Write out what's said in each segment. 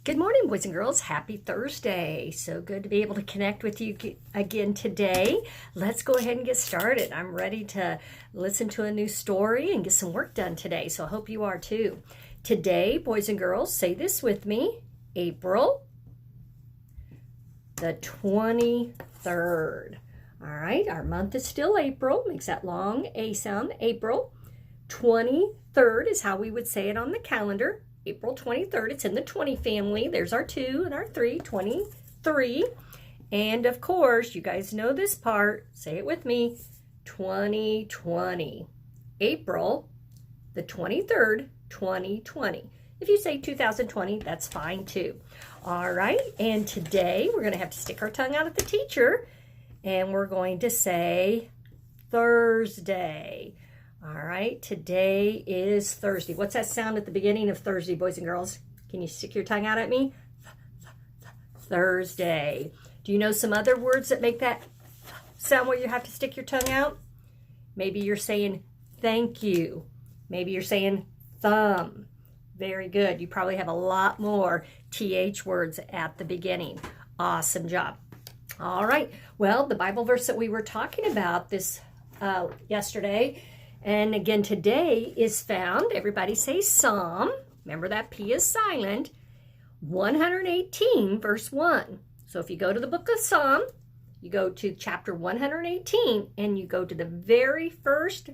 Good morning, boys and girls. Happy Thursday. So good to be able to connect with you again today. Let's go ahead and get started. I'm ready to listen to a new story and get some work done today. So I hope you are too. Today, boys and girls, say this with me. April the 23rd. All right, our month is still April. Makes that long A sound, April. 23rd is how we would say it on the calendar. April 23rd, it's in the 20 family. There's our 2 and our 3, 23. And of course, you guys know this part. Say it with me, 2020. April the 23rd, 2020. If you say 2020, that's fine too. All right, and today we're gonna have to stick our tongue out at the teacher and we're going to say Thursday. All right, today is Thursday. What's that sound at the beginning of Thursday, boys and girls? Can you stick your tongue out at me? Thursday. Do you know some other words that make that sound where you have to stick your tongue out? Maybe you're saying thank you. Maybe you're saying thumb. Very good. You probably have a lot more TH words at the beginning. Awesome job. All right. Well, the Bible verse that we were talking about this yesterday and again today is found, everybody say Psalm, remember that P is silent, 118 verse 1. So if you go to the book of Psalm, you go to chapter 118 and you go to the very first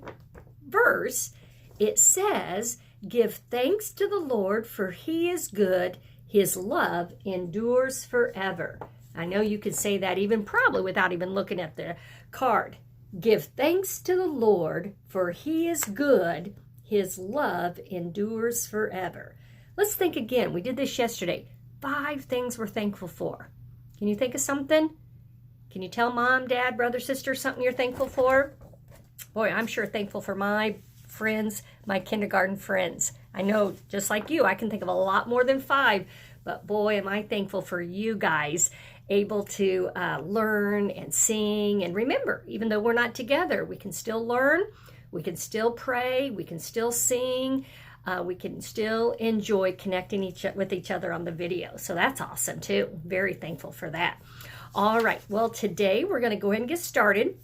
verse, it says, "Give thanks to the Lord, for he is good, his love endures forever." I know you could say that even probably without even looking at the card. Give thanks to the Lord, for he is good, his love endures forever. Let's think again. We did this yesterday. 5 things we're thankful for. Can you think of something? Can you tell mom, dad, brother, sister something you're thankful for? Boy, I'm sure thankful for my friends, my kindergarten friends. I know, just like you, I can think of a lot more than 5, but boy, am I thankful for you guys able to learn and sing and remember, even though we're not together, we can still learn, we can still pray, we can still sing, we can still enjoy connecting with each other on the video. So that's awesome too. Very thankful for that. All right, well, today we're going to go ahead and get started.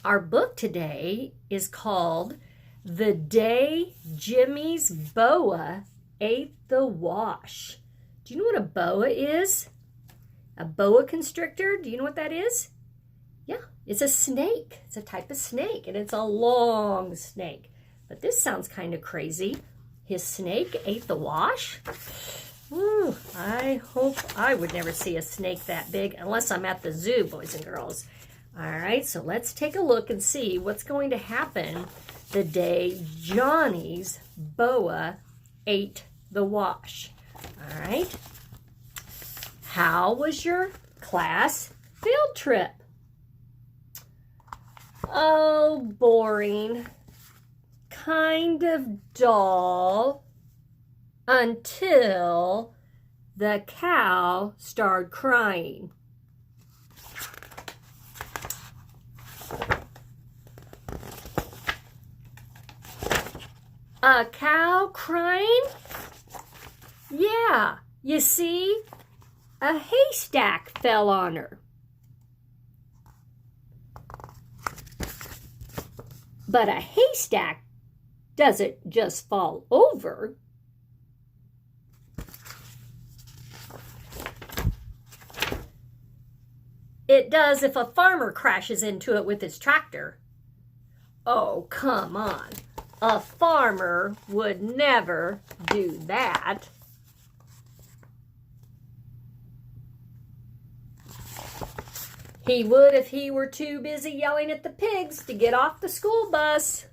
Our book today is called The Day Jimmy's Boa Ate the Wash. Do you know what a boa is? A boa constrictor, do you know what that is? Yeah, it's a snake. It's a type of snake, and it's a long snake. But this sounds kind of crazy. His snake ate the wash? Ooh, I hope I would never see a snake that big unless I'm at the zoo, boys and girls. All right, so let's take a look and see what's going to happen the day Johnny's boa ate the wash. All right. How was your class field trip? Oh, boring. Kind of dull until the cow started crying. A cow crying? Yeah, you see, a haystack fell on her. But a haystack doesn't just fall over. It does if a farmer crashes into it with his tractor. Oh, come on. A farmer would never do that. He would if he were too busy yelling at the pigs to get off the school bus.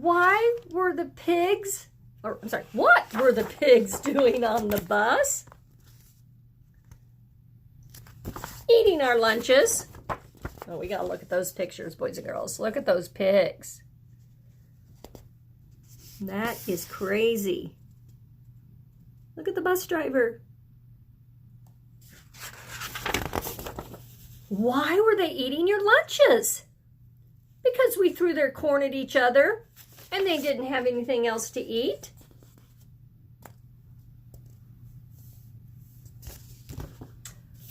What were the pigs doing on the bus? Eating our lunches. Oh, we gotta look at those pictures, boys and girls. Look at those pigs. That is crazy. Look at the bus driver. Why were they eating your lunches? Because we threw their corn at each other and they didn't have anything else to eat.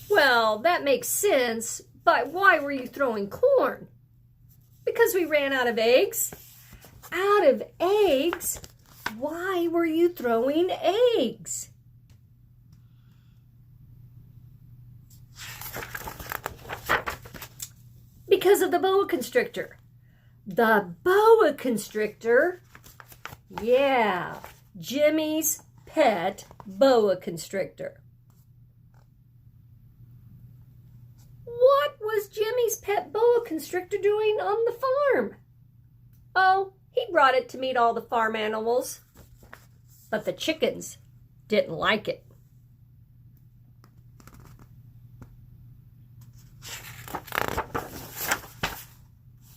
Well, that makes sense, but why were you throwing corn? Because we ran out of eggs. Out of eggs? Why were you throwing eggs? Because of the boa constrictor. The boa constrictor? Yeah, Jimmy's pet boa constrictor. What was Jimmy's pet boa constrictor doing on the farm? Oh, he brought it to meet all the farm animals, but the chickens didn't like it.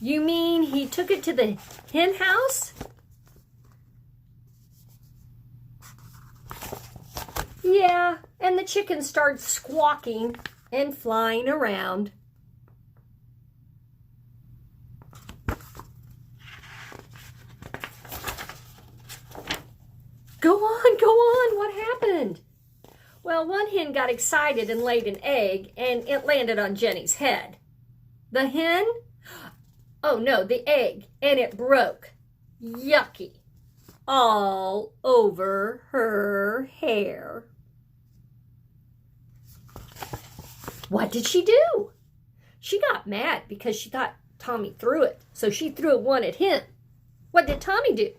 You mean he took it to the hen house? Yeah, and the chickens started squawking and flying around. Go on, what happened? Well, one hen got excited and laid an egg, and it landed on Jenny's head. The hen? Oh no, the egg, and it broke. Yucky. All over her hair. What did she do? She got mad because she thought Tommy threw it, so she threw one at him. What did Tommy do?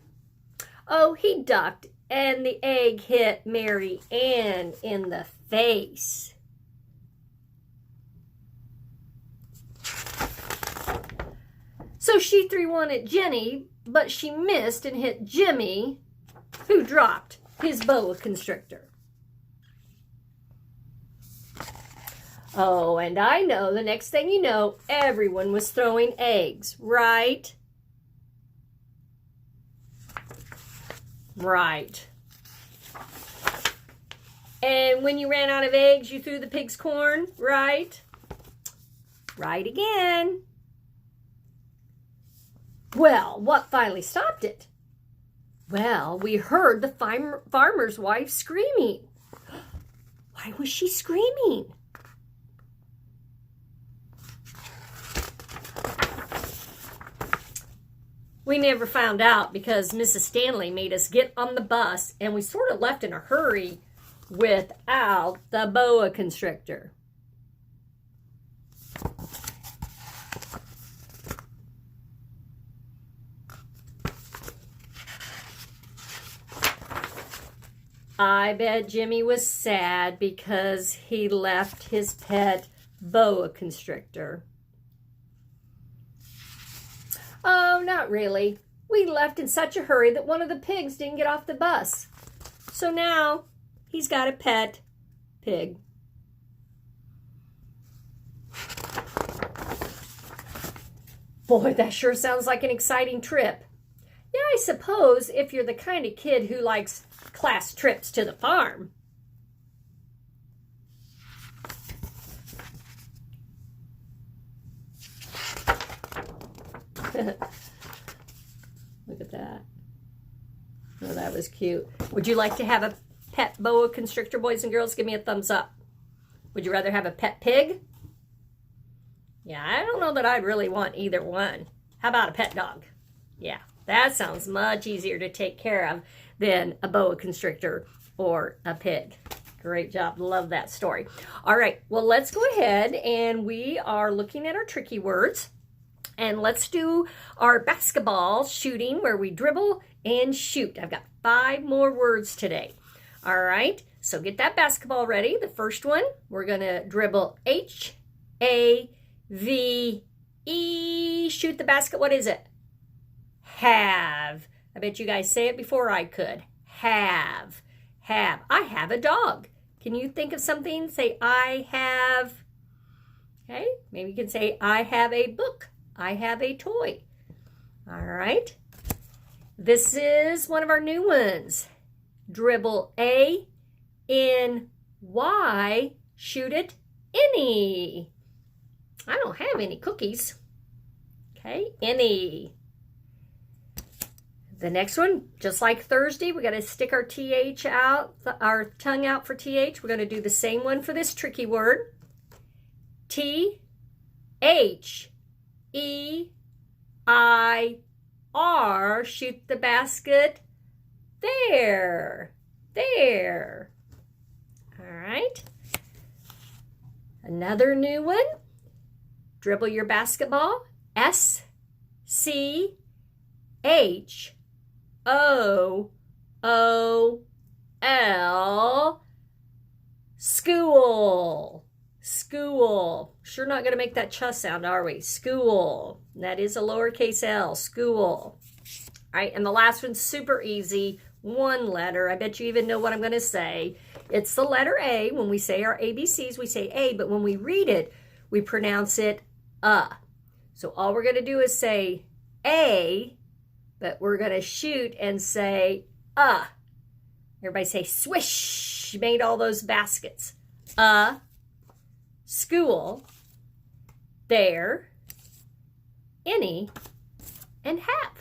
Oh, he ducked, and the egg hit Mary Ann in the face. So she threw one at Jenny, but she missed and hit Jimmy, who dropped his boa constrictor. Oh, and I know the next thing you know, everyone was throwing eggs, right? Right. And when you ran out of eggs, you threw the pig's corn, right? Right again. Well, what finally stopped it? Well, we heard the farmer's wife screaming. Why was she screaming? We never found out because Mrs. Stanley made us get on the bus and we sort of left in a hurry without the boa constrictor. I bet Jimmy was sad because he left his pet boa constrictor. Oh, not really. We left in such a hurry that one of the pigs didn't get off the bus. So now he's got a pet pig. Boy, that sure sounds like an exciting trip. Yeah, I suppose if you're the kind of kid who likes class trips to the farm. Look at that. Oh, that was cute. Would you like to have a pet boa constrictor, boys and girls? Give me a thumbs up. Would you rather have a pet pig? Yeah, I don't know that I'd really want either one. How about a pet dog? Yeah, that sounds much easier to take care of than a boa constrictor or a pig. Great job. Love that story. All right, well, let's go ahead and we are looking at our tricky words. And let's do our basketball shooting where we dribble and shoot. I've got 5 more words today. All right, so get that basketball ready. The first one, we're going to dribble H-A-V-E. Shoot the basket. What is it? Have. I bet you guys say it before I could. Have. Have. I have a dog. Can you think of something? Say, I have. Okay, maybe you can say, I have a book. I have a toy. All right. This is one of our new ones. Dribble A in Y. Shoot it any. I don't have any cookies. Okay, any. The next one, just like Thursday, we got to stick our TH out, our tongue out for TH. We're going to do the same one for this tricky word. T-H-E-I-R, shoot the basket there. There. All right. Another new one. Dribble your basketball. S-C-H-O-O-L. School. School. Sure not going to make that ch sound, are we? School. That is a lowercase l. School. All right, and the last one's super easy. One letter. I bet you even know what I'm going to say. It's the letter A. When we say our ABCs, we say A, but when we read it, we pronounce it So all we're going to do is say A, but we're going to shoot and say Everybody say swish. Made all those baskets. School, there, any, and have.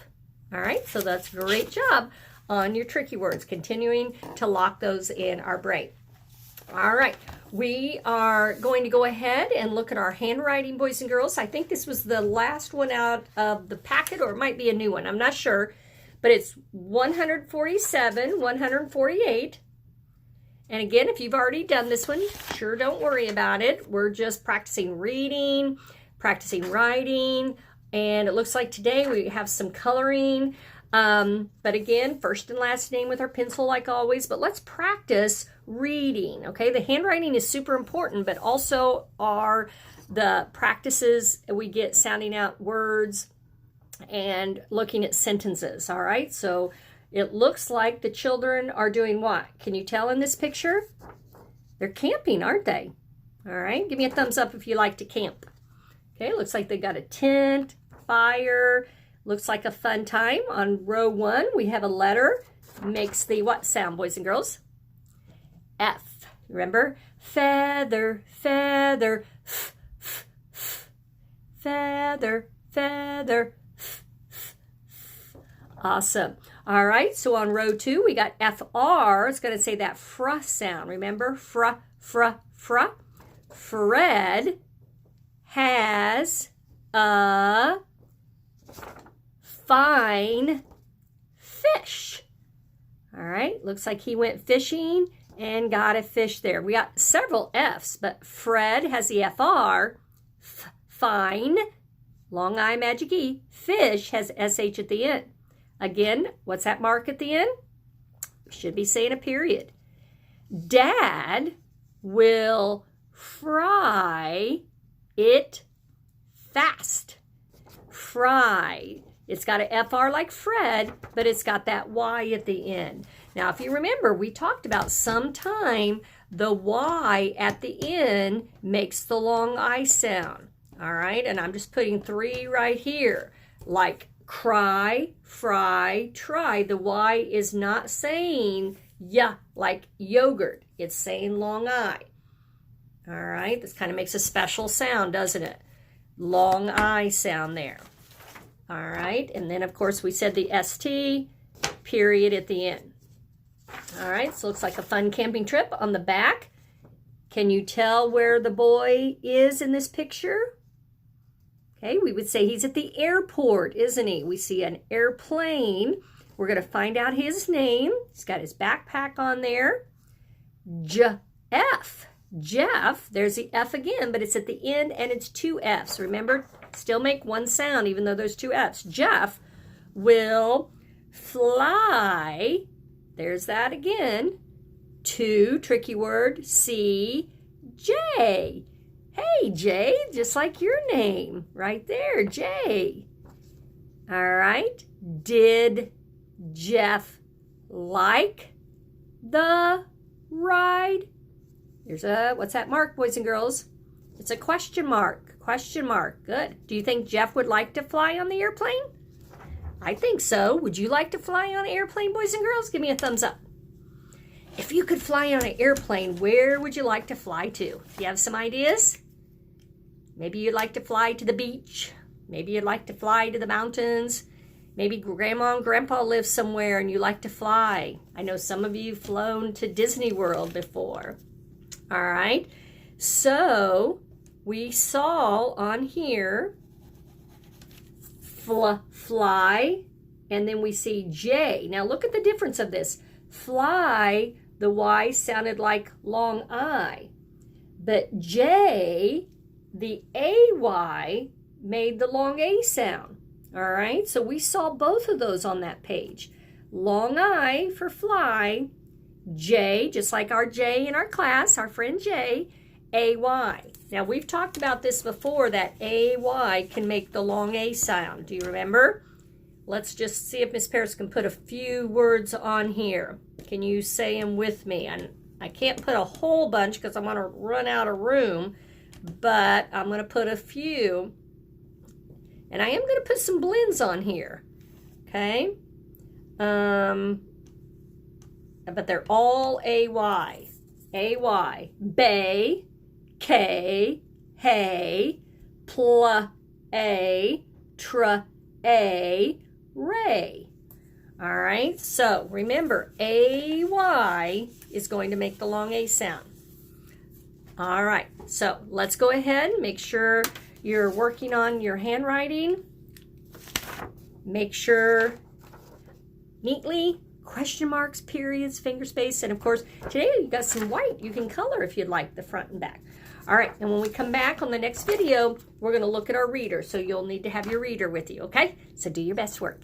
All right, so that's a great job on your tricky words, continuing to lock those in our brain. All right, we are going to go ahead and look at our handwriting, boys and girls. I think this was the last one out of the packet, or it might be a new one. I'm not sure, but it's 147, 148. And again, if you've already done this one, sure don't worry about it. We're just practicing reading, practicing writing, and it looks like today we have some coloring. But again, first and last name with our pencil like always, but let's practice reading, okay? The handwriting is super important, but also are the practices we get sounding out words and looking at sentences, all right? So it looks like the children are doing what? Can you tell in this picture? They're camping, aren't they? All right, give me a thumbs up if you like to camp. Okay, looks like they got a tent, fire. Looks like a fun time. On row 1, we have a letter. Makes the what sound, boys and girls? F. Remember? Feather, feather, f, f, f. Feather, feather, f, f, f. Awesome. All right, so on row 2, we got FR. It's going to say that fr sound. Remember? Fr, fr, fr. Fred has a fine fish. All right, looks like he went fishing and got a fish there. We got several F's, but Fred has the FR. Fine, long I, magic E. Fish has SH at the end. Again, what's that mark at the end? We should be saying a period. Dad will fry it fast. Fry. It's got a FR like Fred, but it's got that Y at the end. Now, if you remember, we talked about sometime the Y at the end makes the long I sound. All right, and I'm just putting 3 right here. Like cry, fry, try. The Y is not saying ya like yogurt. It's saying long I. All right, this kind of makes a special sound, doesn't it? Long I sound there. All right, and then of course we said the ST, period at the end. All right, so looks like a fun camping trip on the back. Can you tell where the boy is in this picture? Okay, we would say he's at the airport, isn't he? We see an airplane. We're going to find out his name. He's got his backpack on there. Jeff. Jeff, there's the F again, but it's at the end and it's 2 F's. Remember, still make one sound even though there's 2 F's. Jeff will fly, there's that again, to, tricky word, C, J. Hey, Jay, just like your name right there, Jay. All right. Did Jeff like the ride? Here's a, what's that mark, boys and girls? It's a question mark. Question mark. Good. Do you think Jeff would like to fly on the airplane? I think so. Would you like to fly on an airplane, boys and girls? Give me a thumbs up. If you could fly on an airplane, where would you like to fly to? Do you have some ideas? Maybe you'd like to fly to the beach. Maybe you'd like to fly to the mountains. Maybe Grandma and Grandpa live somewhere and you like to fly. I know some of you have flown to Disney World before. All right. So we saw on here fly, and then we see J. Now look at the difference of this. Fly, the Y sounded like long I. But J, the AY, made the long A sound. All right, so we saw both of those on that page. Long I for fly, J, just like our J in our class, our friend J, AY. Now, we've talked about this before, that AY can make the long A sound. Do you remember? Let's just see if Miss Paris can put a few words on here. Can you say them with me? I can't put a whole bunch because I'm going to run out of room, but I'm going to put a few. And I am going to put some blends on here, okay? But they're all AY. AY. Bay, K, hey, pl, a, tr, a, ray. All right, so remember, AY is going to make the long A sound. All right, so let's go ahead and make sure you're working on your handwriting. Make sure neatly, question marks, periods, finger space, and of course, today you got some white. You can color if you'd like the front and back. All right, and when we come back on the next video, we're going to look at our reader, so you'll need to have your reader with you, okay? So do your best work.